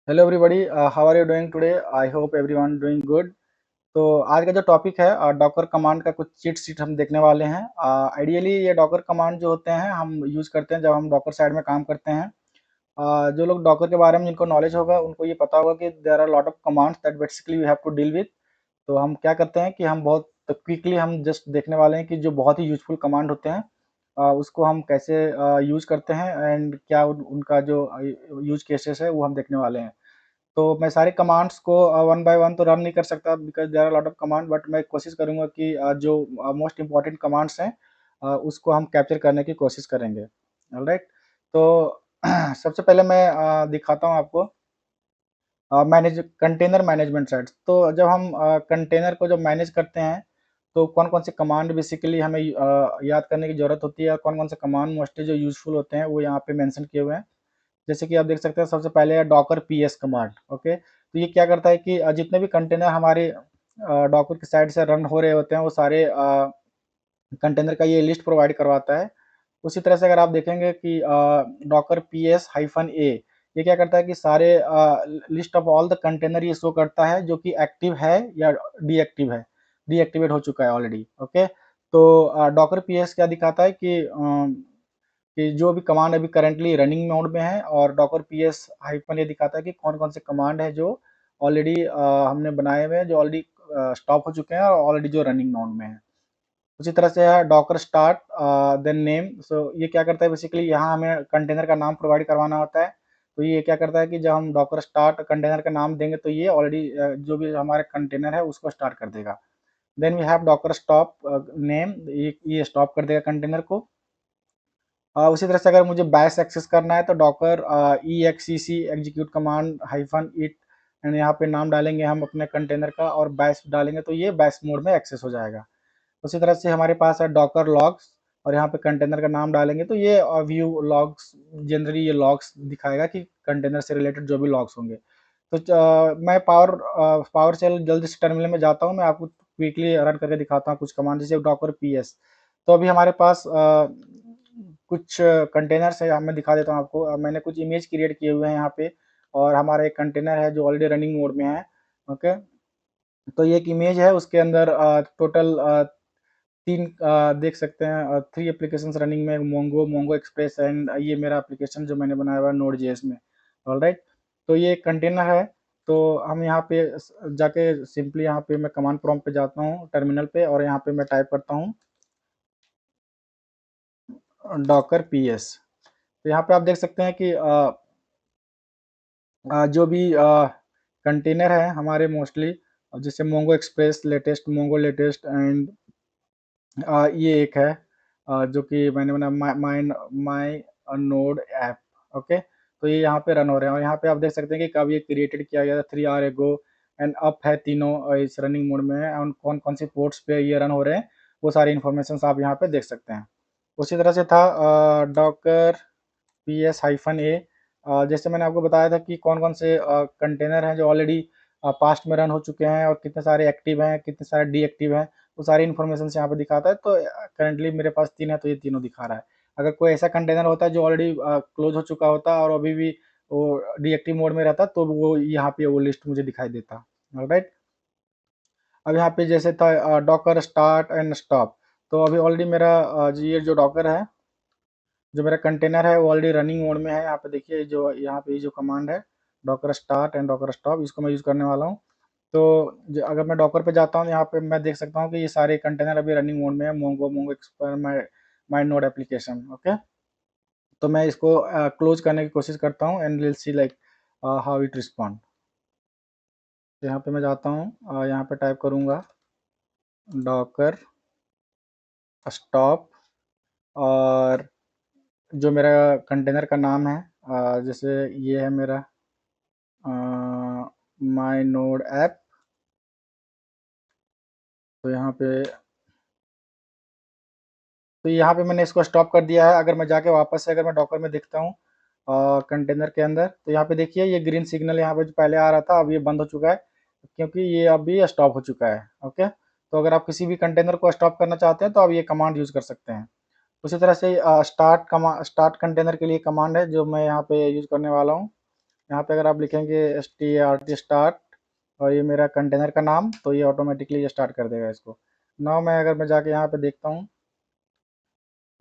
Hello everybody, how are you doing today? I hope everyone doing good. तो आज का जो टॉपिक है डॉकर कमांड का कुछ चीट शीट हम देखने वाले हैं। आइडियली ये डॉकर कमांड जो होते हैं हम यूज़ करते हैं जब हम डॉकर साइड में काम करते हैं। जो लोग डॉकर के बारे में जिनको नॉलेज होगा उनको ये पता होगा कि there are lot of commands that basically we have to deal with. तो हम क्या करते हैं कि हम बहुत क्विकली हम जस्ट देखने वाले हैं कि जो बहुत ही यूजफुल कमांड होते हैं उसको हम कैसे यूज़ करते हैं एंड क्या उनका जो यूज केसेस है वो हम देखने वाले हैं। तो मैं सारे कमांड्स को वन बाय वन तो रन नहीं कर सकता because there are lot of command, but मैं कोशिश करूंगा कि जो मोस्ट इंपॉर्टेंट कमांड्स हैं उसको हम कैप्चर करने की कोशिश करेंगे। ऑलराइट। तो सबसे पहले मैं दिखाता हूं आपको मैनेज कंटेनर मैनेजमेंट साइट्स। तो जब हम कंटेनर को जब मैनेज करते हैं तो कौन कौन से कमांड बेसिकली हमें याद करने की ज़रूरत होती है और कौन कौन से कमांड मोस्टली जो यूजफुल होते हैं वो यहाँ पे मेंशन किए हुए हैं। जैसे कि आप देख सकते हैं सबसे पहले है डॉकर पीएस कमांड। ओके, तो ये क्या करता है कि जितने भी कंटेनर हमारे डॉकर की साइड से रन हो रहे होते हैं वो सारे कंटेनर का ये लिस्ट प्रोवाइड करवाता है। उसी तरह से अगर आप देखेंगे कि डॉकर पी एस हाइफन ए ये क्या करता है कि सारे list of all the container ये शो करता है जो कि एक्टिव है या डीएक्टिव है, डीएक्टिवेट हो चुका है ऑलरेडी। ओके, तो डॉकर पी एस क्या दिखाता है कि जो भी कमांड अभी करंटली रनिंग मोड में है, और डॉकर पी एस हाइफन ये दिखाता है कि कौन कौन से कमांड है जो ऑलरेडी हमने बनाए हुए हैं, जो ऑलरेडी स्टॉप हो चुके हैं और ऑलरेडी जो रनिंग मोड में है। उसी तरह से है डॉकर स्टार्ट देन नेम। सो ये क्या करता है बेसिकली यहाँ हमें कंटेनर का नाम प्रोवाइड करवाना होता है। तो ये क्या करता है कि जब हम डॉकर स्टार्ट कंटेनर का नाम देंगे तो ये ऑलरेडी जो भी हमारे कंटेनर है उसको स्टार्ट कर देगा। Then we have Docker stop name, ये स्टॉप कर देगा कंटेनर को। उसी तरह से अगर मुझे बैश एक्सेस करना है तो Docker E X C C execute command hyphen it and यहाँ पे नाम डालेंगे हम अपने कंटेनर का और बैश डालेंगे तो ये बैश मोड में एक्सेस हो जाएगा। उसी तरह से हमारे पास है डॉकर लॉग्स, और यहाँ पे कंटेनर का नाम डालेंगे तो ये व्यू लॉग्स, जनरली ये लॉग्स दिखाएगा कि कंटेनर से रिलेटेड जो भी लॉग्स होंगे। तो मैं पावर शेल जल्दी से टर्मिनल में जाता हूँ, मैं आपको क्विकली रन करके दिखाता हूँ कुछ कमांड जैसे डॉकर पी एस। तो अभी हमारे पास कुछ कंटेनर्स है, मैं दिखा देता हूँ आपको। मैंने कुछ इमेज क्रिएट किए हुए हैं यहाँ पे, और हमारा एक कंटेनर है जो ऑलरेडी रनिंग मोड में है। ओके, तो ये एक इमेज है, उसके अंदर टोटल तीन देख सकते हैं, थ्री एप्लीकेशन रनिंग में, मोंगो, मोंगो एक्सप्रेस एंड ये मेरा एप्लीकेशन जो मैंने बनाया हुआ है नोड जेएस में। ऑलराइट, तो ये कंटेनर है। तो हम यहाँ पे जाके सिंपली यहाँ पे मैं कमांड प्रॉम्प्ट पे जाता हूँ टर्मिनल पे, और यहाँ पे मैं टाइप करता हूँ डॉकर पी एस। तो यहाँ पे आप देख सकते हैं कि जो भी कंटेनर है हमारे मोस्टली, जैसे Mongo express latest, Mongo latest and ये एक है जो कि मैंने बना माई माई नोड ऐप। ओके, तो ये यहाँ पे रन हो रहे हैं, और यहाँ पे आप देख सकते हैं कि कब ये क्रिएटेड किया गया था, 3 आवर एगो एंड अप है, तीनों इस रनिंग मोड में है, और कौन कौन सी पोर्ट्स पे ये रन हो रहे हैं वो सारी इन्फॉर्मेशन आप यहाँ पे देख सकते हैं। उसी तरह से था डॉकर पी एस हाइफन ए। जैसे मैंने आपको बताया था कि कौन कौन से कंटेनर हैं जो ऑलरेडी पास्ट में रन हो चुके हैं और कितने सारे एक्टिव हैं, कितने सारे डीएक्टिव हैं, वो सारी इन्फॉर्मेशन यहाँ पे दिखाता है। तो करंटली मेरे पास 3 है तो ये तीनों दिखा रहा है। अगर कोई ऐसा कंटेनर होता है जो ऑलरेडी क्लोज हो चुका होता और अभी भी वो डीएक्टिव मोड में रहता तो वो यहाँ पे वो लिस्ट मुझे दिखाई देता। ऑलराइट, अब यहाँ पे जैसे था डॉकर स्टार्ट एंड स्टॉप। तो अभी ऑलरेडी मेरा ये जो डॉकर है, जो मेरा कंटेनर है वो ऑलरेडी रनिंग मोड में है। यहाँ पे देखिए जो यहाँ पे जो कमांड है Docker start and Docker stop, इसको मैं यूज़ करने वाला हूँ। तो अगर मैं डॉकर पे जाता हूँ यहाँ पे मैं देख सकता हूँ कि ये सारे कंटेनर अभी रनिंग मोड में है, मोंगो, मोंगो एक्सपर, माई नोड एप्लीकेशन। ओके, तो मैं इसको क्लोज करने की कोशिश करता हूँ and will see like how it respond. तो यहाँ पे मैं जाता हूँ, यहाँ पे टाइप करूँगा डॉकर स्टॉप, और जो मेरा कंटेनर का नाम है जैसे ये है मेरा माई नोड ऐप। तो यहाँ पे मैंने इसको स्टॉप कर दिया है। अगर मैं जाके वापस से अगर मैं डॉकर में देखता हूँ कंटेनर के अंदर, तो यहाँ पे देखिए ये ग्रीन सिग्नल यहाँ पे जो पहले आ रहा था अब ये बंद हो चुका है, क्योंकि ये अभी स्टॉप हो चुका है। ओके, तो अगर आप किसी भी कंटेनर को स्टॉप करना चाहते हैं तो आप ये कमांड यूज़ कर सकते हैं। उसी तरह से स्टार्ट कंटेनर के लिए कमांड है जो मैं यहाँ पे यूज़ करने वाला हूँ। यहाँ पे अगर आप लिखेंगे start स्टार्ट और ये मेरा कंटेनर का नाम, तो ये ऑटोमेटिकली ये स्टार्ट कर देगा इसको। नाउ मैं जाके यहाँ पे देखता हूँ,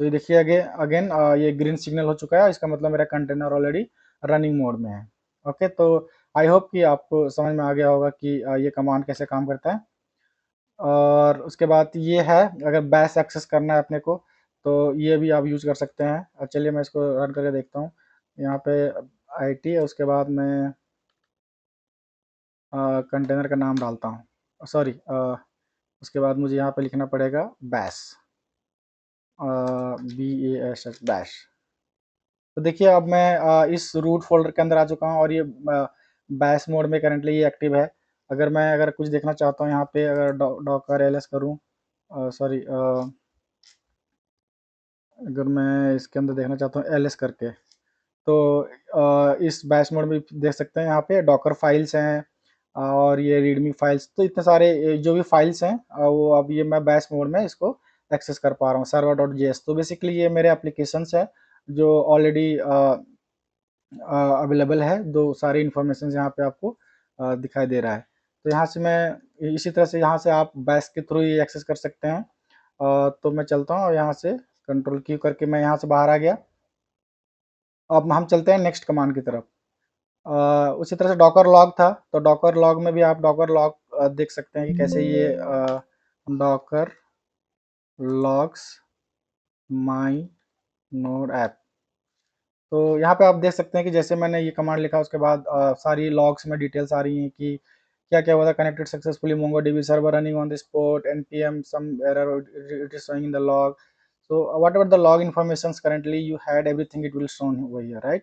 तो ये देखिए अगेन ये ग्रीन सिग्नल हो चुका है, इसका मतलब मेरा कंटेनर ऑलरेडी रनिंग मोड में है। ओके, तो आई होप कि आपको समझ में आ गया होगा कि ये कमांड कैसे काम करता है। और उसके बाद ये है, अगर बैश एक्सेस करना है अपने को, तो ये भी आप यूज़ कर सकते हैं। चलिए मैं इसको रन करके देखता हूँ। यहाँ पे IT है, उसके बाद मैं कंटेनर का नाम डालता हूँ, सॉरी, उसके बाद मुझे यहाँ पे लिखना पड़ेगा बैश, BASH बैश। तो देखिए अब मैं इस रूट फोल्डर के अंदर आ चुका हूँ और ये बैश मोड में करंटली ये एक्टिव है। अगर कुछ देखना चाहता हूँ यहाँ पे, अगर डॉकर ls करूँ, सॉरी, अगर मैं इसके अंदर देखना चाहता हूँ ls करके, तो इस बैश मोड में देख सकते हैं यहाँ पे डॉकर फाइल्स हैं और ये रीडमी फाइल्स, तो इतने सारे जो भी फाइल्स हैं वो अब ये मैं बैश मोड में इसको एक्सेस कर पा रहा हूँ server.js। तो बेसिकली ये मेरे एप्लीकेशंस है जो ऑलरेडी अवेलेबल है, दो सारी इंफॉर्मेशन यहाँ पे आपको दिखाई दे रहा है। तो यहाँ से मैं इसी तरह से यहाँ से आप बैश के थ्रू ये एक्सेस कर सकते हैं। तो मैं चलता हूँ और यहाँ से कंट्रोल की करके मैं यहाँ से बाहर आ गया। अब हम चलते हैं नेक्स्ट कमांड की तरफ। उसी तरह से डॉकर लॉग था, तो डॉकर लॉग में भी आप डॉकर लॉग देख सकते हैं कि कैसे ये डॉकर लॉग्स माई नोड ऐप। तो यहाँ पे आप देख सकते हैं कि जैसे मैंने ये कमांड लिखा उसके बाद सारी लॉग्स में डिटेल्स आ रही हैं कि क्या क्या हुआ था। Connected successfully MongoDB server running on the spot, npm some error it is showing in the log, so whatever the log informations currently you had, everything it will show over here, right?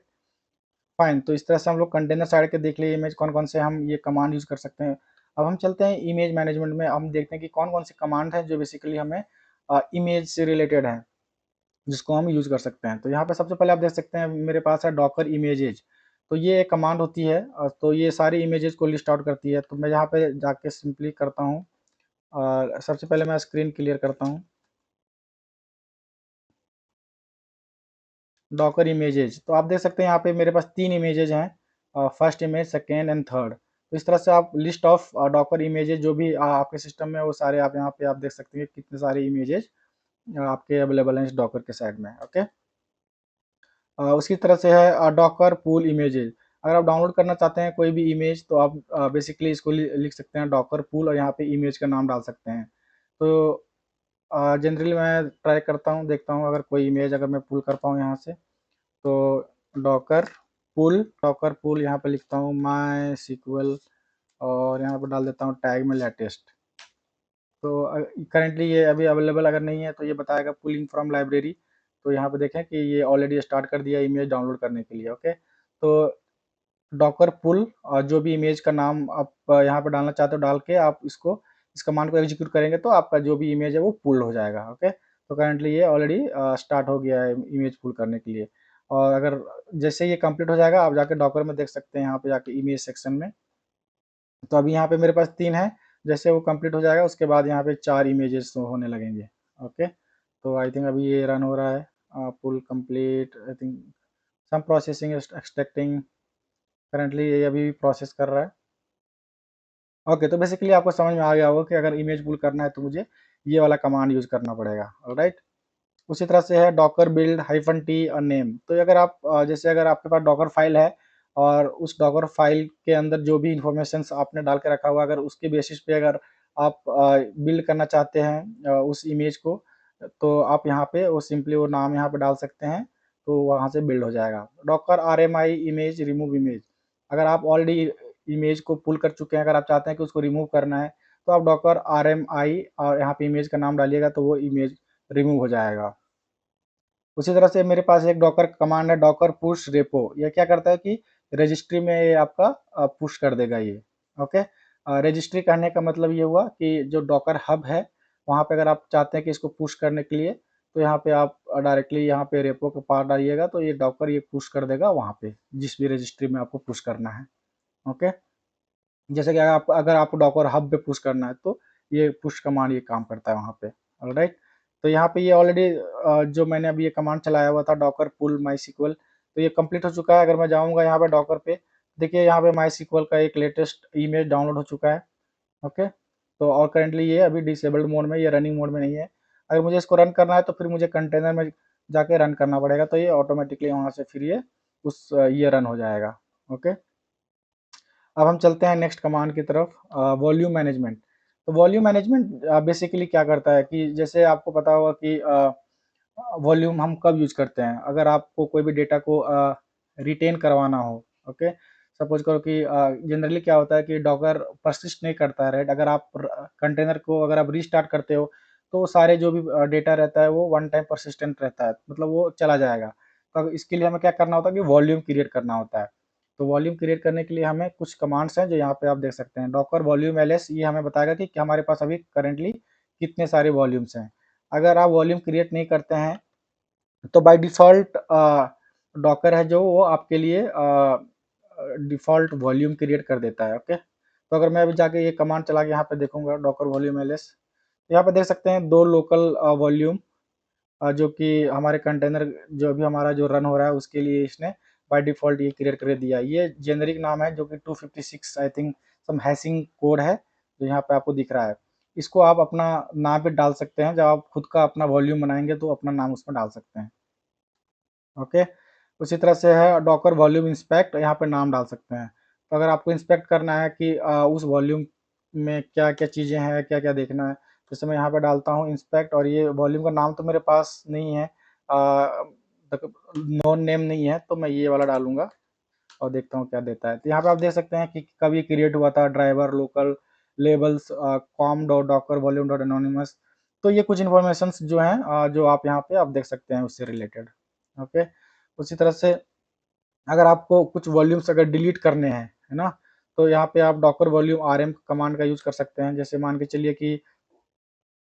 Fine. तो इस तरह से हम लोग container side के देख लिए image कौन कौन से हम ये कमांड यूज कर सकते हैं। अब हम चलते हैं इमेज मैनेजमेंट में, हम देखते हैं कि कौन कौन से कमांड है जो बेसिकली हमें इमेज से रिलेटेड है, जिसको हम यूज कर सकते हैं। तो यहाँ पे सबसे पहले आप देख सकते हैं मेरे पास है डॉकर इमेजेज। तो ये एक कमांड होती है, तो ये सारी इमेजेस को लिस्ट आउट करती है। तो मैं यहाँ पे जाके सिंपली करता हूँ, और सबसे पहले मैं स्क्रीन क्लियर करता हूँ। डॉकर इमेजेज, तो आप देख सकते हैं यहाँ पे मेरे पास 3 इमेजेज हैं, first image, second and third. तो इस तरह से आप लिस्ट ऑफ डॉकर इमेजेज जो भी आपके सिस्टम में, वो सारे आप यहाँ पे आप देख सकते हैं कितने सारे इमेजेज आपके अवेलेबल हैं इस डॉकर के साइड में। ओके, उसकी तरह से है डॉकर पूल इमेजेज। अगर आप डाउनलोड करना चाहते हैं कोई भी इमेज, तो आप बेसिकली इसको लिख सकते हैं डॉकर पूल और यहाँ पे इमेज का नाम डाल सकते हैं। तो जनरली मैं ट्राई करता हूँ, देखता हूँ अगर कोई इमेज अगर मैं पुल कर पाऊँ यहाँ से। तो डॉकर पुल यहाँ पे लिखता हूँ माई सिक्वल और यहाँ पे डाल देता हूँ टैग में लेटेस्ट। तो करेंटली ये अभी अवेलेबल अगर नहीं है तो ये बताएगा पुलिंग फ्रॉम लाइब्रेरी। तो यहाँ पे देखें कि ये ऑलरेडी स्टार्ट कर दिया इमेज डाउनलोड करने के लिए। ओके, तो डॉकर पुल और जो भी इमेज का नाम आप यहाँ पे डालना चाहते हो डाल के आप इसको, इस कमांड को एग्जीक्यूट करेंगे तो आपका जो भी इमेज है वो पुल हो जाएगा। ओके, तो करंटली ये ऑलरेडी स्टार्ट हो गया है इमेज पुल करने के लिए। और अगर जैसे ये कंप्लीट हो जाएगा, आप जाके डॉकर में देख सकते हैं यहाँ पे जाके इमेज सेक्शन में। तो अभी यहाँ पे मेरे पास 3 है, जैसे वो कंप्लीट हो जाएगा उसके बाद यहाँ पे 4 इमेजेस होने लगेंगे। ओके, तो आई थिंक अभी ये रन हो रहा है, pull complete, I think some processing extracting, currently ये अभी भी प्रोसेस कर रहा है। ओके, तो बेसिकली आपको समझ में आ गया होगा कि अगर इमेज पुल करना है तो मुझे ये वाला कमांड यूज करना पड़ेगा। ऑलराइट, उसी तरह से है डॉकर बिल्ड -t और नेम। तो अगर आप जैसे अगर आपके पास डॉकर फाइल है और उस डॉकर फाइल के अंदर जो भी इंफॉर्मेशन आपने डाल के रखा हुआ, अगर उसके बेसिस पे अगर आप बिल्ड करना चाहते हैं उस इमेज को, तो आप यहाँ पे वो सिंपली वो नाम यहाँ पे डाल सकते हैं, तो वहाँ से बिल्ड हो जाएगा। Docker RMI image remove image, अगर आप ऑलरेडी इमेज को पुल कर चुके हैं, अगर आप चाहते हैं कि उसको रिमूव करना है, तो आप डॉकर RMI और यहाँ पे इमेज का नाम डालिएगा तो वो इमेज रिमूव हो जाएगा। उसी तरह से मेरे पास एक डॉकर कमांड है डॉकर पुश रेपो। ये क्या करता है कि रजिस्ट्री में ये आपका पुश कर देगा ये। ओके, रजिस्ट्री कहने का मतलब ये हुआ कि जो डॉकर हब है वहाँ पे अगर आप चाहते हैं कि इसको पुश करने के लिए, तो यहाँ पे आप डायरेक्टली यहाँ पे रेपो का पार्ट डालिएगा तो ये डॉकर ये पुश कर देगा वहाँ पे जिस भी रजिस्ट्री में आपको पुश करना है। ओके, जैसे कि अगर आपको डॉकर हब पे पुश करना है तो ये पुश कमांड ये काम करता है वहाँ पे। ऑलराइट, तो यहाँ पे ये ऑलरेडी जो मैंने अभी ये कमांड चलाया हुआ था डॉकर पुल माई सिक्वल, तो ये कंप्लीट हो चुका है। अगर मैं जाऊँगा यहाँ पे डॉकर पे, देखिए यहाँ पे MySQL का एक लेटेस्ट इमेज डाउनलोड हो चुका है। ओके, तो और करेंटली ये अभी डिसेबल्ड मोड में, ये रनिंग मोड में नहीं है। अगर मुझे इसको रन करना है तो फिर मुझे कंटेनर में जाके रन करना पड़ेगा, तो ये ऑटोमेटिकली वहाँ से फिर ये ये रन हो जाएगा। ओके, अब हम चलते हैं नेक्स्ट कमांड की तरफ, वॉल्यूम मैनेजमेंट। तो वॉल्यूम मैनेजमेंट बेसिकली क्या करता है कि जैसे आपको पता होगा कि वॉल्यूम हम कब यूज करते हैं, अगर आपको कोई भी डेटा को रिटेन करवाना हो। ओके, सपोज करो कि जनरली क्या होता है कि डॉकर परसिस्ट नहीं करता है, राइट। अगर आप कंटेनर को अगर आप रीस्टार्ट करते हो तो सारे जो भी डेटा रहता है वो वन टाइम परसिस्टेंट रहता है, मतलब वो चला जाएगा। तो इसके लिए हमें क्या करना होता है कि वॉल्यूम क्रिएट करना होता है। तो वॉल्यूम क्रिएट करने के लिए हमें कुछ कमांड्स हैं जो यहाँ पे आप देख सकते हैं। डॉकर वॉल्यूम एलएस, ये हमें बताएगा कि हमारे पास अभी करेंटली कितने सारे वॉल्यूम्स हैं। अगर आप वॉल्यूम क्रिएट नहीं करते हैं तो बाय डिफ़ॉल्ट डॉकर है जो वो आपके लिए डिफ़ॉल्ट वॉल्यूम क्रिएट कर देता है। ओके, तो अगर मैं अभी जाके ये कमांड चला के यहाँ पे देखूंगा डॉकर वॉल्यूम एलएस, तो यहाँ पे देख सकते हैं दो लोकल वॉल्यूम जो कि हमारे कंटेनर जो भी हमारा जो रन हो रहा है उसके लिए इसने बाय डिफ़ॉल्ट ये क्रिएट कर दिया। ये जेनेरिक नाम है जो कि 256 I think some hashing code है जो यहाँ पे आपको दिख रहा है। इसको आप अपना नाम पे डाल सकते हैं, जब आप खुद का अपना वॉल्यूम बनाएंगे तो अपना नाम उसमें डाल सकते हैं। ओके, उसी तरह से है डॉकर वॉल्यूम इंस्पेक्ट, यहाँ पे नाम डाल सकते हैं। तो अगर आपको इंस्पेक्ट करना है कि उस वॉल्यूम में क्या क्या चीज़ें हैं, क्या क्या देखना है, जैसे मैं यहाँ पे डालता हूँ इंस्पेक्ट, और ये वॉल्यूम का नाम तो मेरे पास नहीं है, नॉन नेम नहीं है, तो मैं ये वाला डालूंगा और देखता हूँ क्या देता है। तो यहाँ पे आप देख सकते हैं कि कब ये क्रिएट हुआ था, driver, local, labels, com dot Docker volume dot anonymous. तो ये कुछ इन्फॉर्मेशन जो हैं जो आप यहाँ पे आप देख सकते हैं उससे रिलेटेड। ओके, उसी तरह से अगर आपको कुछ वॉल्यूम्स अगर डिलीट करने हैं, है ना, तो यहाँ पे आप डॉकर वॉल्यूम आरएम कमांड का यूज कर सकते हैं। जैसे मान के चलिए कि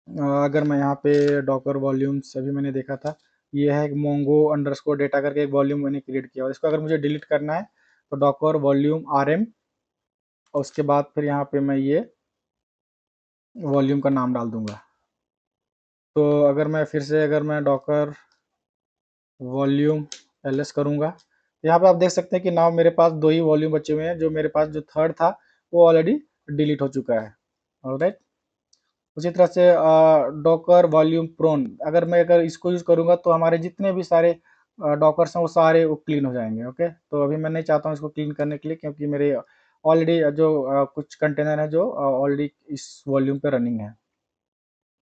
अगर मैं यहाँ पे डॉकर वॉल्यूम्स अभी मैंने देखा था, ये है मोंगो अंडरस्कोर डेटा करके एक वॉल्यूम मैंने क्रिएट किया, और इसको अगर मुझे डिलीट करना है तो डॉकर वॉल्यूम आरएम, और उसके बाद फिर यहाँ पे मैं ये वॉल्यूम का नाम डाल दूंगा। तो अगर मैं फिर से अगर मैं डॉकर वॉल्यूम एलएस करूंगा, तो यहाँ पे आप देख सकते हैं कि नाउ मेरे पास दो ही वॉल्यूम बचे हुए हैं, जो मेरे पास जो थर्ड था वो ऑलरेडी डिलीट हो चुका है। ऑलराइट, उसी तरह से डॉकर वॉल्यूम प्रोन, अगर इसको यूज करूंगा तो हमारे जितने भी सारे डॉकर्स हैं वो सारे वो क्लीन हो जाएंगे। ओके, तो अभी मैं नहीं चाहता हूँ इसको क्लीन करने के लिए, क्योंकि मेरे ऑलरेडी जो कुछ कंटेनर है जो ऑलरेडी इस वॉल्यूम पे रनिंग है।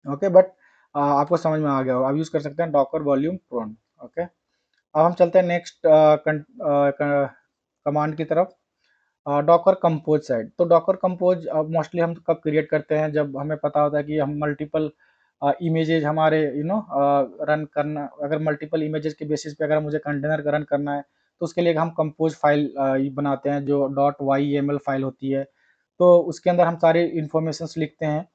ओके, बट आपको समझ में आ गया होगा, आप यूज कर सकते हैं डॉकर वॉल्यूम प्रोन। ओके, अब हम चलते हैं नेक्स्ट कमांड की तरफ, डॉकर कंपोज साइड। तो डॉकर कंपोज मोस्टली हम कब क्रिएट करते हैं, जब हमें पता होता है कि हम मल्टीपल इमेजेस हमारे रन करना, अगर मल्टीपल इमेजेस के बेसिस पे अगर मुझे कंटेनर का रन करना है तो उसके लिए हम कंपोज फाइल बनाते हैं जो .yml फाइल होती है। तो उसके अंदर हम सारे इंफॉर्मेशंस लिखते हैं,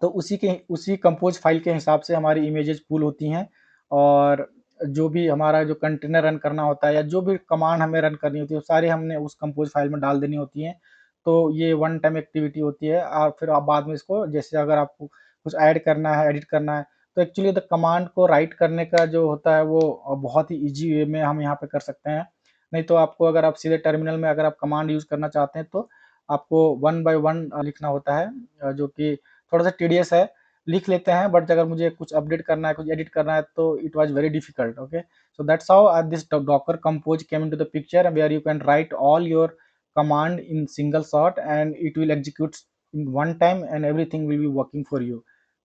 तो उसी कंपोज फाइल के हिसाब से हमारी इमेजेस पूल होती हैं, और जो भी हमारा जो कंटेनर रन करना होता है या जो भी कमांड हमें रन करनी होती है वो सारी हमने उस कंपोज फाइल में डाल देनी होती हैं। तो ये वन टाइम एक्टिविटी होती है, और फिर आप बाद में इसको जैसे अगर आपको कुछ ऐड करना है, एडिट करना है, तो एक्चुअली द कमांड को राइट करने का जो होता है वो बहुत ही ईजी वे में हम यहाँ पे कर सकते हैं। नहीं तो आपको अगर आप सीधे टर्मिनल में अगर आप कमांड यूज करना चाहते हैं तो आपको वन बाय वन लिखना होता है, जो कि थोड़ा सा टीडियस है। लिख लेते हैं, बट अगर मुझे कुछ अपडेट करना है, कुछ एडिट करना है, तो it was very difficult. Okay, so that's how this docker compose came into the picture, where you can write all your command in single shot and it will execute in one time and everything will be working for you।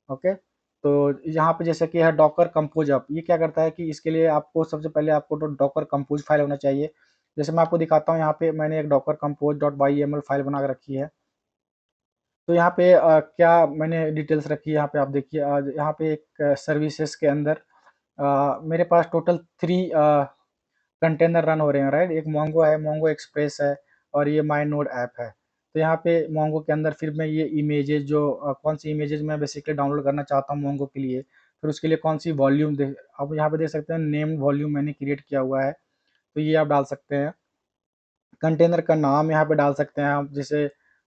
Okay, तो यहाँ पे जैसे कि है Docker compose up, ये क्या करता है कि इसके लिए आपको सबसे पहले आपको तो डॉकर कंपोज फाइल होना चाहिए। जैसे मैं आपको दिखाता हूँ, यहाँ पे मैंने एक Docker compose dot Y file बना के रखी है। तो यहाँ पे क्या मैंने डिटेल्स रखी है, यहाँ पे आप देखिए, यहाँ पे एक सर्विसेज के अंदर मेरे पास टोटल 3 कंटेनर रन हो रहे हैं, राइट। एक मोंगो है, मोंगो एक्सप्रेस है, और ये माई नोड ऐप है। तो यहाँ पे मोंगो के अंदर फिर मैं ये इमेजेस जो कौन सी इमेजेस मैं बेसिकली डाउनलोड करना चाहता हूँ मोंगो के लिए, फिर उसके लिए कौन सी वॉल्यूम दे, आप यहाँ पे देख सकते हैं नेम वॉल्यूम मैंने क्रिएट किया हुआ है, तो ये आप डाल सकते हैं। कंटेनर का नाम यहाँ पे डाल सकते हैं आप, जैसे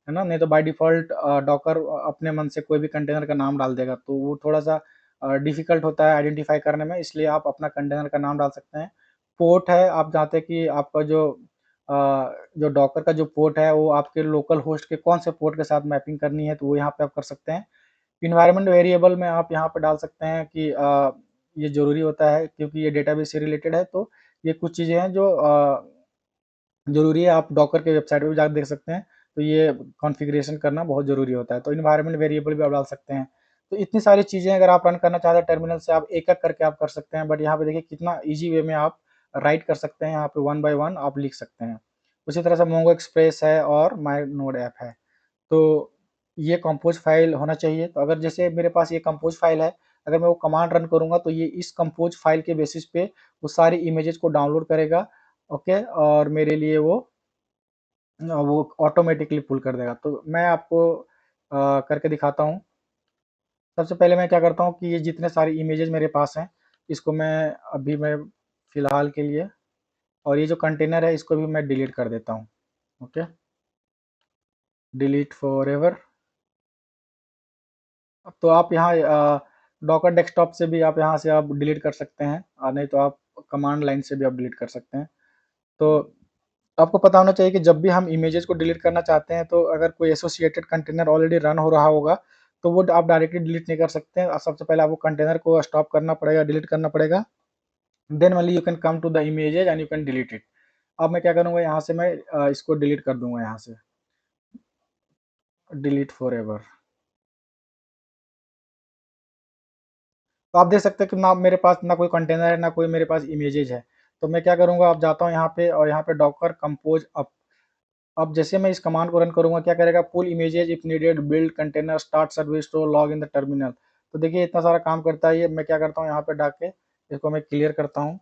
है ना, नहीं तो बाय डिफ़ॉल्ट डॉकर अपने मन से कोई भी कंटेनर का नाम डाल देगा, तो वो थोड़ा सा डिफ़िकल्ट होता है आइडेंटिफ़ाई करने में, इसलिए आप अपना कंटेनर का नाम डाल सकते हैं। पोर्ट है, आप चाहते हैं कि आपका जो जो डॉकर का जो पोर्ट है वो आपके लोकल होस्ट के कौन से पोर्ट के साथ मैपिंग करनी है, तो वो यहाँ पे आप कर सकते हैं। इन्वायरमेंट वेरिएबल में आप यहाँ पे डाल सकते हैं कि ये ज़रूरी होता है क्योंकि ये डेटाबेस से रिलेटेड है, तो ये कुछ चीज़ें हैं जो ज़रूरी है, आप डॉकर के वेबसाइट पे भी जाकर देख सकते हैं। तो ये कॉन्फ़िगरेशन करना बहुत ज़रूरी होता है, तो इन्वायरमेंट वेरिएबल भी आप डाल सकते हैं। तो इतनी सारी चीज़ें अगर आप रन करना चाहते हैं टर्मिनल से, आप एक-एक करके आप कर सकते हैं, बट यहाँ पे देखिए कितना ईज़ी वे में आप राइट कर सकते हैं, यहाँ पे वन बाय वन आप लिख सकते हैं। उसी तरह से मोंगो एक्सप्रेस है और माय नोड ऐप है। तो ये कंपोज़ फ़ाइल होना चाहिए, तो अगर जैसे मेरे पास ये कंपोज़ फ़ाइल है, अगर मैं वो कमांड रन करूँगा तो ये इस कंपोज़ फ़ाइल के बेसिस पे वो सारी इमेजेज़ को डाउनलोड करेगा, ओके? और मेरे लिए वो ऑटोमेटिकली पुल कर देगा। तो मैं आपको करके दिखाता हूँ। सबसे पहले मैं क्या करता हूँ कि ये जितने सारे इमेजेज़ मेरे पास हैं, इसको मैं फ़िलहाल के लिए, और ये जो कंटेनर है इसको भी मैं डिलीट कर देता हूँ, ओके? Delete forever. तो आप यहाँ डॉकर डेस्कटॉप से भी आप यहाँ से आप डिलीट कर सकते हैं, नहीं तो आप कमांड लाइन से भी आप डिलीट कर सकते हैं। तो आपको पता होना चाहिए कि जब भी हम इमेजेस को डिलीट करना चाहते हैं, तो अगर कोई एसोसिएटेड कंटेनर ऑलरेडी रन हो रहा होगा, तो वो आप डायरेक्टली डिलीट नहीं कर सकते हैं। सबसे पहले आपको कंटेनर को स्टॉप करना पड़ेगा, डिलीट करना पड़ेगा। Then only you can come to the images and you can delete it. अब मैं क्या करूँगा, यहाँ से मैं इसको डिलीट कर दूंगा, यहाँ से डिलीट फॉरएवर। तो आप देख सकते हैं कि ना मेरे पास ना कोई कंटेनर है, ना कोई मेरे पास इमेजेज है। तो मैं क्या करूँगा, अब जाता हूँ यहाँ पे और यहाँ पे डॉकर कंपोज अप। अब जैसे मैं इस कमांड को रन करूँगा, क्या करेगा, pull images if needed, build container, start service, to log in the terminal. तो देखिए इतना सारा काम करता है ये। मैं क्या करता हूँ, यहाँ पे डाके इसको मैं क्लियर करता हूँ,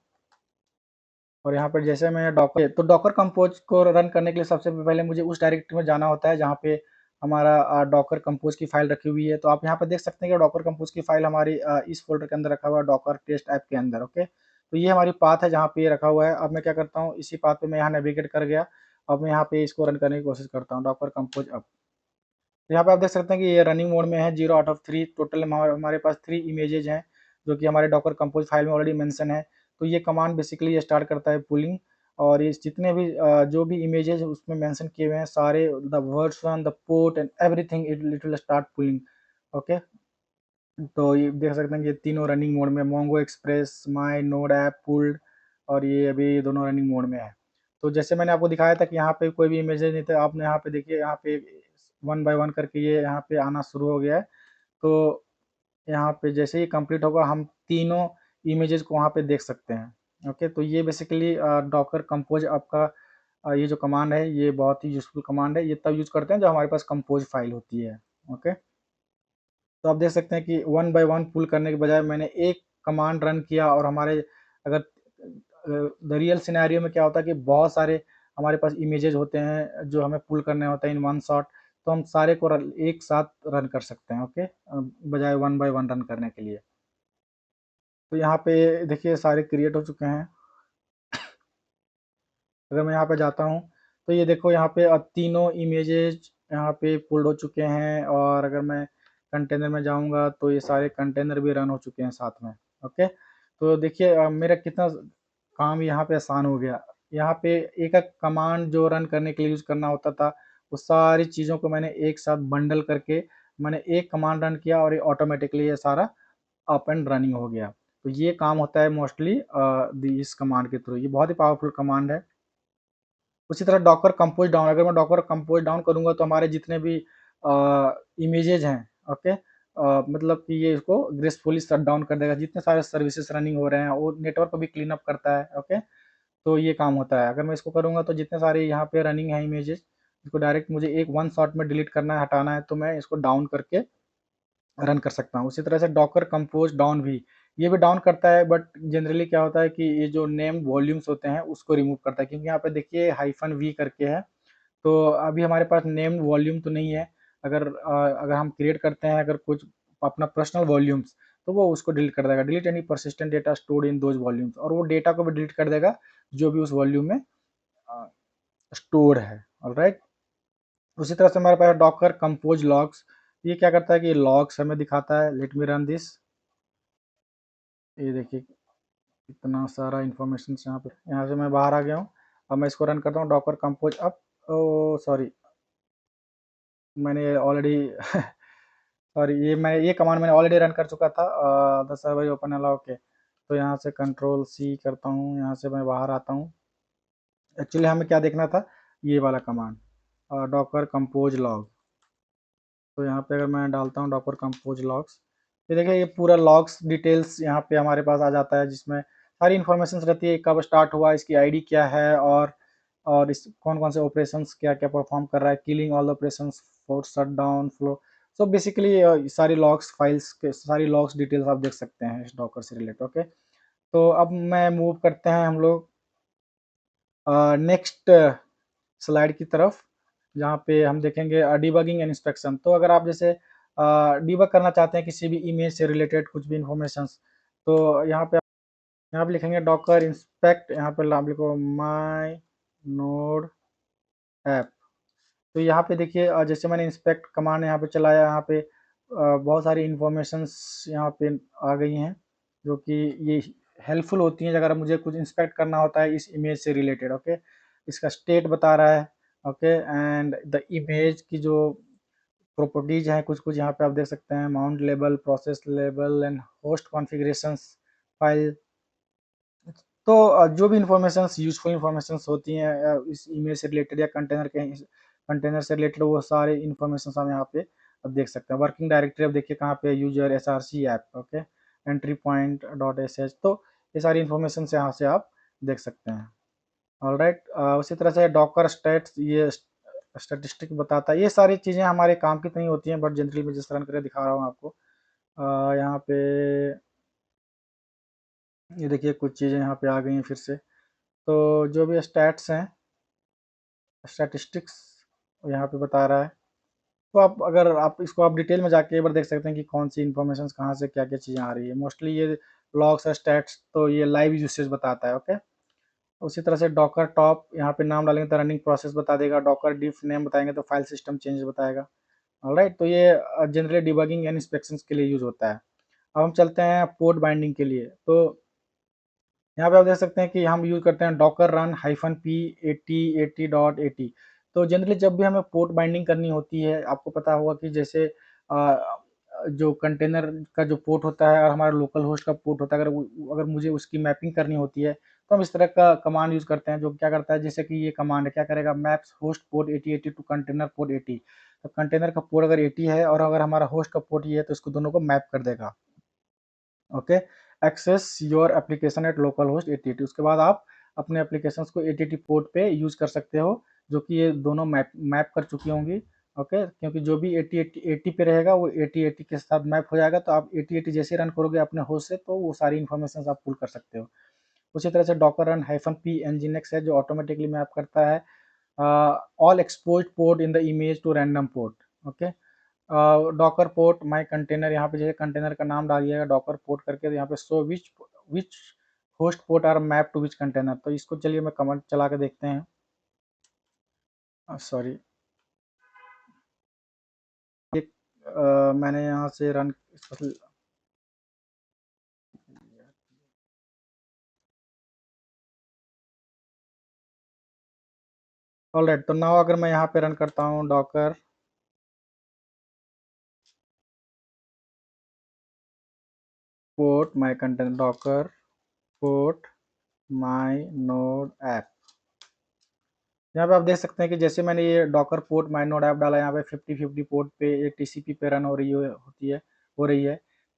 और यहाँ पर जैसे मैं डॉकर कंपोज को रन करने के लिए सबसे पहले मुझे उस डायरेक्टरी में जाना होता है जहाँ पे हमारा डॉकर कंपोज की फाइल रखी हुई है। तो आप यहाँ पे देख सकते हैं कि डॉकर कंपोज की फाइल हमारी इस फोल्डर के अंदर रखा हुआ है, डॉकर टेस्ट ऐप के अंदर, ओके? तो ये हमारी पाथ है जहाँ पे ये रखा हुआ है। अब मैं क्या करता हूँ, इसी पाथ पे मैं यहाँ नेविगेट कर गया। अब मैं यहाँ पे इसको रन करने की कोशिश करता हूँ, डॉकर कंपोज अब। तो यहाँ पे आप देख सकते हैं कि ये रनिंग मोड में है, 0 आउट ऑफ 3। टोटल हमारे पास 3 इमेजेज हैं जो कि हमारे डॉकर कंपोज फाइल में ऑलरेडी मेंशन है। तो ये कमांड बेसिकली ये स्टार्ट करता है पुलिंग, और ये जितने भी जो भी इमेजेज उसमें मेंशन किए हुए हैं सारे, the version, the port and everything, it will start pulling, okay? तो ये देख सकते हैं कि ये तीनों रनिंग मोड में, Mongo express, my node app, pulled, और ये अभी दोनों रनिंग मोड में है। तो जैसे मैंने आपको दिखाया था कि यहाँ पे कोई भी इमेजेस नहीं था, आपने यहाँ पे देखिए, यहाँ पे वन बाय वन करके ये यहाँ पे आना शुरू हो गया है। तो यहाँ पे जैसे ही कंप्लीट होगा, हम तीनों इमेजेस को वहाँ पे देख सकते हैं, ओके? तो ये बेसिकली डॉकर कंपोज आपका ये जो कमांड है ये बहुत ही यूज़फुल कमांड है। ये तब यूज़ करते हैं जब हमारे पास कंपोज फाइल होती है, ओके? तो आप देख सकते हैं कि वन बाय वन पुल करने के बजाय मैंने एक कमांड रन किया, और हमारे अगर द रियल सिनेरियो में क्या होता है कि बहुत सारे हमारे पास इमेजेस होते हैं जो हमें पुल करने होते हैं इन वन शॉट, तो हम सारे को एक साथ रन कर सकते हैं, ओके? बजाय वन बाय वन रन करने के लिए। तो यहाँ पे देखिए सारे क्रिएट हो चुके हैं। अगर मैं यहाँ पे जाता हूँ, तो ये देखो यहाँ पे तीनों इमेजेज यहाँ पे पुल्ड हो चुके हैं, और अगर मैं कंटेनर में जाऊँगा तो ये सारे कंटेनर भी रन हो चुके हैं साथ में, ओके? तो देखिए मेरा कितना काम यहाँ पे आसान हो गया। यहाँ पे एक-एक कमांड जो रन करने के लिए यूज़ करना होता था, वो सारी चीज़ों को मैंने एक साथ बंडल करके मैंने एक कमांड रन किया, और ये ऑटोमेटिकली ये सारा अप एंड रनिंग हो गया। तो ये काम होता है मोस्टली इस कमांड के थ्रू। ये बहुत ही पावरफुल कमांड है। उसी तरह डॉकर कंपोज डाउन, अगर मैं डॉकर कंपोज डाउन करूँगा तो हमारे जितने भी इमेजेज हैं, ओके? मतलब कि ये इसको ग्रेसफुली शट डाउन कर देगा। जितने सारे सर्विसेज रनिंग हो रहे हैं वो नेटवर्क को भी क्लीन अप करता है, ओके? तो ये काम होता है। अगर मैं इसको करूँगा तो जितने सारे यहाँ पे रनिंग है इमेजेस, इसको डायरेक्ट मुझे एक वन शॉट में डिलीट करना है, हटाना है, तो मैं इसको डाउन करके रन कर सकता हूँ। उसी तरह से डॉकर कंपोज डाउन भी, ये भी डाउन करता है, बट जनरली क्या होता है कि ये जो नेम्ड वॉल्यूम्स होते हैं उसको रिमूव करता है, क्योंकि यहाँ पे देखिए हाइफन वी करके है। तो अभी हमारे पास नेम्ड वॉल्यूम तो नहीं है। अगर हम क्रिएट करते हैं अगर कुछ अपना पर्सनल वॉल्यूम्स, तो वो उसको डिलीट कर देगा। Delete any persistent data stored in those volumes, और वो डेटा को भी डिलीट कर देगा जो भी उस वॉल्यूम में स्टोर है, ऑलराइट? उसी तरह से हमारे पास डॉकर कंपोज लॉग्स। ये क्या करता है कि लॉग्स हमें दिखाता है। Let me run this. ये देखिए कितना सारा इन्फॉर्मेशन यहाँ पे, यहाँ से मैं बाहर आ गया हूँ। अब मैं इसको रन करता हूँ डॉकर कंपोज अप। ओ सॉरी, मैंने ऑलरेडी सॉरी, ये कमांड मैंने ऑलरेडी रन कर चुका था। द सर्वर ओपन अलाउ के, तो यहाँ से कंट्रोल सी करता हूँ, यहाँ से मैं बाहर आता हूँ। एक्चुअली हमें क्या देखना था, ये वाला कमांड डॉकर कंपोज लॉग। तो यहाँ पे अगर मैं डालता हूँ डॉकर कंपोज लॉग्स, ये देखिए ये पूरा लॉग्स डिटेल्स यहाँ पे हमारे पास आ जाता है, जिसमें सारी इन्फॉर्मेशन रहती है, कब स्टार्ट हुआ, इसकी आईडी क्या है, और इस कौन कौन से ऑपरेशंस क्या क्या परफॉर्म कर रहा है, killing all operations, force shut down, flow. So basically सारी लॉग्स फाइल्स के सारी लॉग्स डिटेल्स आप देख सकते हैं इस डॉकर से रिलेटेड। ओके, तो अब मैं मूव करते हैं हम लोग नेक्स्ट स्लाइड की तरफ, जहाँ पे हम देखेंगे डिबगिंग एंड इंस्पेक्शन। तो अगर आप जैसे डिबग करना चाहते हैं किसी भी इमेज से रिलेटेड कुछ भी इंफॉर्मेशंस, तो यहाँ पे लिखेंगे डॉकर इंस्पेक्ट, यहाँ पे नाम लिखो माई नोड ऐप। तो यहाँ पे देखिए जैसे मैंने इंस्पेक्ट कमांड यहाँ पे चलाया, यहाँ पे बहुत सारी इंफॉर्मेशंस यहाँ पे आ गई हैं, जो कि ये हेल्पफुल होती हैं अगर मुझे कुछ इंस्पेक्ट करना होता है इस इमेज से रिलेटेड। ओके, इसका स्टेट बता रहा है। ओके, एंड द इमेज की जो प्रॉपर्टीज हैं कुछ कुछ यहाँ पे आप देख सकते हैं, mount label, process label and host configurations file. तो जो भी इंफॉर्मेशंस यूजफुल इंफॉर्मेशंस होती हैं इस ईमेल से रिलेटेड या कंटेनर से रिलेटेड, वो सारे इंफॉर्मेशन हम यहाँ पे अब देख सकते हैं। वर्किंग डायरेक्टरी अब देखिए कहाँ पे, user SRC app. Okay, entry point dot S H, तो ये सारी इंफॉर्मेशन यहाँ से आप देख सकते हैं। ऑलराइट, उसी तरह से डॉकर स्टैट्स, ये स्टैटिस्टिक बताता है। ये सारी चीज़ें हमारे काम की तो नहीं होती हैं, बट जनरली मैं जिस रन करके दिखा रहा हूँ आपको। यहाँ पे ये देखिए कुछ चीज़ें यहाँ पे आ गई हैं फिर से। तो जो भी स्टैट्स हैं, स्टैटिस्टिक्स यहाँ पे बता रहा है। तो आप अगर आप इसको आप डिटेल में जाके एक बार देख सकते हैं कि कौन सी इन्फॉर्मेशन कहाँ से क्या क्या चीज़ें आ रही है। मोस्टली ये लॉग्स और स्टैट्स तो ये लाइव यूसेज बताता है। ओके, उसी तरह से डॉकर टॉप, यहाँ पे नाम डालेंगे तो रनिंग प्रोसेस बता देगा, डॉकर डिफ नेम बताएंगे तो फाइल सिस्टम चेंज बताएगा। ऑलराइट, तो ये जनरली डिबगिंग एंड इंस्पेक्शंस के लिए यूज होता है। अब हम चलते हैं पोर्ट बाइंडिंग के लिए। तो यहाँ पे आप देख सकते हैं कि हम यूज करते हैं डॉकर रन हाइफन पी 8080.80। तो जनरली जब भी हमें पोर्ट बाइंडिंग करनी होती है, आपको पता होगा कि जैसे जो कंटेनर का जो पोर्ट होता है और हमारा लोकल होस्ट का पोर्ट होता है, अगर मुझे उसकी मैपिंग करनी होती है, तो हम इस तरह का कमांड यूज करते हैं, जो क्या करता है, जैसे कि ये कमांड क्या करेगा, maps host port 8080 to container port 80। तो कंटेनर का पोर्ट अगर 80 है और अगर हमारा होस्ट का पोर्ट ये है, तो इसको दोनों को मैप कर देगा। Okay, access your application at local host 8080। उसके बाद आप अपने एप्लीकेशन को 8080 पोर्ट पे यूज कर सकते हो, जो कि ये दोनों मैप कर चुकी होंगी। ओके, क्योंकि जो भी 8080 पे रहेगा वो 8080 के साथ मैप हो जाएगा, तो आप 8080 जैसे रन करोगे अपने होस्ट से, तो वो सारी इन्फॉर्मेशन आप पुल कर सकते हो। उसी तरह से Docker run hyphen P nginx है, जो ऑटोमेटिकली मैप करता है all expose port in the image to random port. Okay, Docker port my container, यहाँ पे जैसे कंटेनर का नाम डालिएगा डॉकर पोर्ट करके, तो यहाँ पे show which host port are map to which container. तो इसको चलिए मैं कमेंट चला के देखते हैं। सॉरी, मैंने यहाँ से रन ऑलराइट। तो नाउ अगर मैं यहाँ पे रन करता हूँ Docker port my container, Docker port my node app, यहाँ पे आप देख सकते हैं कि जैसे मैंने ये डॉकर पोर्ट माई नोड ऐप डाला, यहाँ पे 5050 पोर्ट पे एक टीसीपी पे रन हो रही है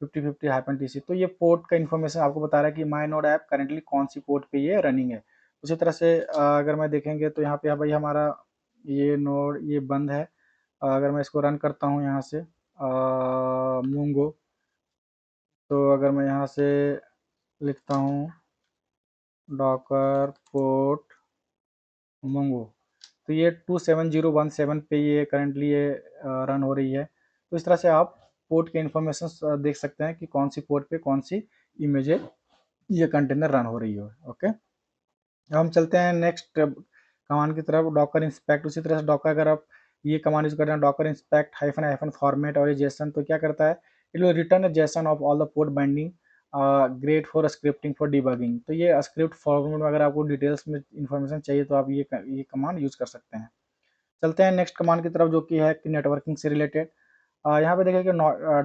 5050 हाइपन टीसी। तो ये पोर्ट का इन्फॉर्मेशन आपको बता रहा है कि माई नोड ऐप करेंटली कौन सी पोर्ट पे ये रनिंग है। उसी तरह से अगर मैं देखेंगे तो यहाँ पे भाई हमारा ये नोड ये बंद है। अगर मैं इसको रन करता हूँ यहाँ से मूंगो, तो अगर मैं यहाँ से लिखता हूँ डॉकर पोर्ट मूंगो, तो ये 27017 पे ये करेंटली ये रन हो रही है। तो इस तरह से आप पोर्ट के इंफॉर्मेशन देख सकते हैं कि कौन सी पोर्ट पे कौन सी इमेज ये कंटेनर रन हो रही है। ओके, अब हम चलते हैं नेक्स्ट कमांड की तरफ, डॉकर इंस्पेक्ट। उसी तरह से डॉकर अगर आप ये कमांड यूज करते हैं Docker inspect hyphen hyphen format और ये जेसन, तो क्या करता है, it will return a Jason of all the port binding great for scripting for debugging. तो ये स्क्रिप्ट फॉर्मेट में अगर आपको डिटेल्स में इन्फॉर्मेशन चाहिए तो आप ये कमांड यूज़ कर सकते हैं। चलते हैं नेक्स्ट कमांड की तरफ, जो कि है कि नेटवर्किंग से रिलेटेड। यहाँ पे देखिए कि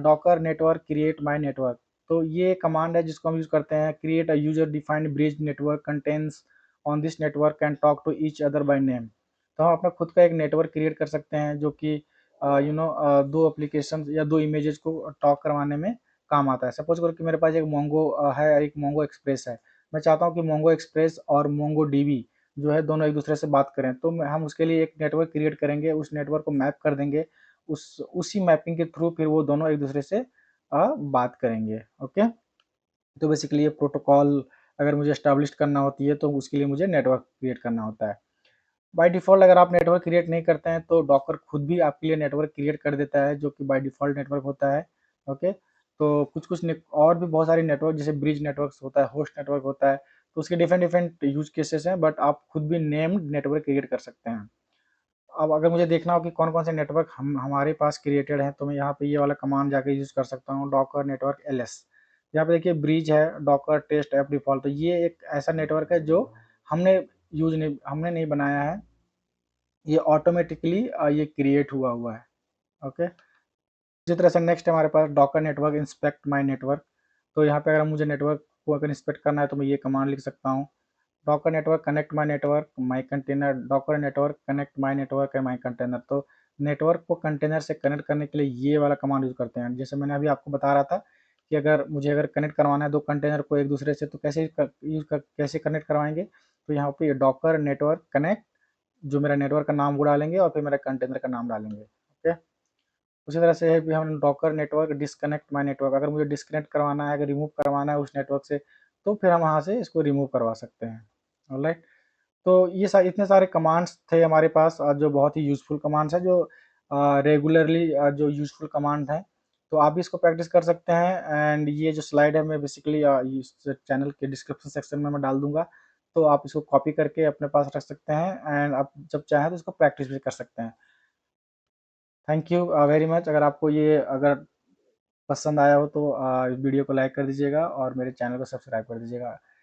Docker network create my network. तो ये कमांड है जिसको हम यूज़ करते हैं। Create a user defined bridge network contents on this network can talk to each other by name. तो हम अपना खुद का एक नेटवर्क क्रिएट कर सकते हैं जो कि दो एप्लीकेशन या दो इमेजेस को टॉक करवाने में काम आता है। सपोज करो कि मेरे पास एक मोंगो है, एक मोंगो एक्सप्रेस है। मैं चाहता हूँ कि मोंगो एक्सप्रेस और मोंगो डीबी जो है दोनों एक दूसरे से बात करें, तो हम उसके लिए एक नेटवर्क क्रिएट करेंगे, उस नेटवर्क को मैप कर देंगे। उसी मैपिंग के थ्रू फिर वो दोनों एक दूसरे से बात करेंगे। ओके, तो बेसिकली ये प्रोटोकॉल अगर मुझे एस्टेब्लिश करना होती है तो उसके लिए मुझे नेटवर्क क्रिएट करना होता है। बाय डिफ़ॉल्ट अगर आप नेटवर्क क्रिएट नहीं करते हैं तो डॉकर खुद भी आपके लिए नेटवर्क क्रिएट कर देता है, जो कि बाय डिफ़ॉल्ट नेटवर्क होता है। ओके, तो कुछ-कुछ और भी बहुत सारे नेटवर्क जैसे ब्रिज नेटवर्क्स होता है, होस्ट नेटवर्क होता है, तो उसके डिफरेंट डिफरेंट यूज़ केसेस हैं, बट आप खुद भी नेम्ड नेटवर्क क्रिएट कर सकते हैं। अब अगर मुझे देखना हो कि कौन-कौन से नेटवर्क हमारे पास क्रिएटेड हैं, तो मैं यहाँ पे ये वाला कमांड जाके यूज़ कर सकता हूँ, डॉकर नेटवर्क एलएस। यहाँ पे देखिए ब्रिज है, डॉकर टेस्ट ऐप डिफ़ॉल्ट। तो ये एक ऐसा नेटवर्क है जो हमने नहीं बनाया है, ये ऑटोमेटिकली ये क्रिएट हुआ हुआ है। ओके, इसी तरह से नेक्स्ट है हमारे पास docker network inspect my network. तो यहाँ पे अगर मुझे नेटवर्क को अगर इंस्पेक्ट करना है तो मैं ये कमांड लिख सकता हूँ, Docker network connect my network my container, Docker network connect my network and my container. तो नेटवर्क को कंटेनर से कनेक्ट करने के लिए ये वाला कमांड यूज़ करते हैं। जैसे मैंने अभी आपको बता रहा था कि अगर कनेक्ट करवाना है दो कंटेनर को एक दूसरे से, तो कैसे कनेक्ट करवाएंगे। तो यहाँ पे डॉकर नेटवर्क कनेक्ट, जो मेरा नेटवर्क का नाम वो डालेंगे और फिर मेरा कंटेनर का नाम डालेंगे। ओके, उसी तरह से है कि हम Docker network disconnect my network, अगर मुझे डिस्कनेक्ट करवाना है, अगर रिमूव करवाना है उस नेटवर्क से, तो फिर हम वहाँ से इसको रिमूव करवा सकते हैं। ऑलराइट, तो ये इतने सारे कमांड्स थे हमारे पास, जो बहुत ही यूज़फुल कमांड्स हैं, जो रेगुलरली जो यूज़फुल कमांड हैं। तो आप भी इसको प्रैक्टिस कर सकते हैं। एंड ये जो स्लाइड है मैं बेसिकली इस चैनल के डिस्क्रिप्शन सेक्शन में मैं डाल दूँगा, तो आप इसको कॉपी करके अपने पास रख सकते हैं एंड आप जब चाहें तो इसको प्रैक्टिस भी कर सकते हैं। Thank you very much. अगर पसंद आया हो तो वीडियो को लाइक कर दीजिएगा और मेरे चैनल को सब्सक्राइब कर दीजिएगा।